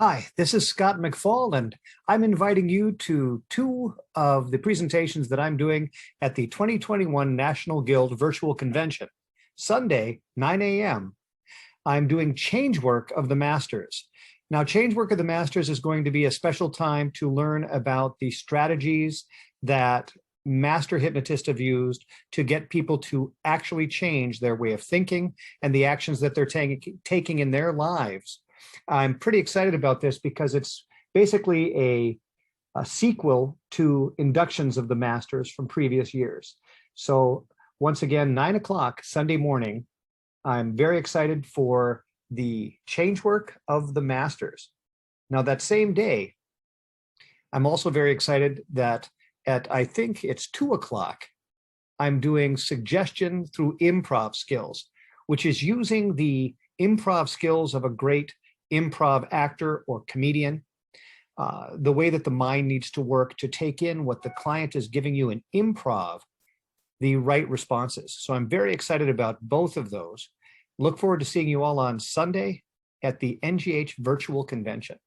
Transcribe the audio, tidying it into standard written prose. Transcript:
Hi, this is Scott McFall, and I'm inviting you to two of the presentations that I'm doing at the 2021 National Guild Virtual Convention. Sunday, 9 a.m., I'm doing Change Work of the Masters. Now, Change Work of the Masters is going to be a special time to learn about the strategies that master hypnotists have used to get people to actually change their way of thinking and the actions that they're taking in their lives. I'm pretty excited about this because it's basically a sequel to inductions of the masters from previous years. So once again, 9 o'clock Sunday morning, I'm very excited for the change work of the masters. Now that same day, I'm also very excited that at, I think it's 2 o'clock, I'm doing suggestion through improv skills, which is using the improv skills of a great improv actor or comedian, the way that the mind needs to work to take in what the client is giving you in improv, the right responses. So I'm very excited about both of those. Look forward to seeing you all on Sunday at the NGH Virtual Convention.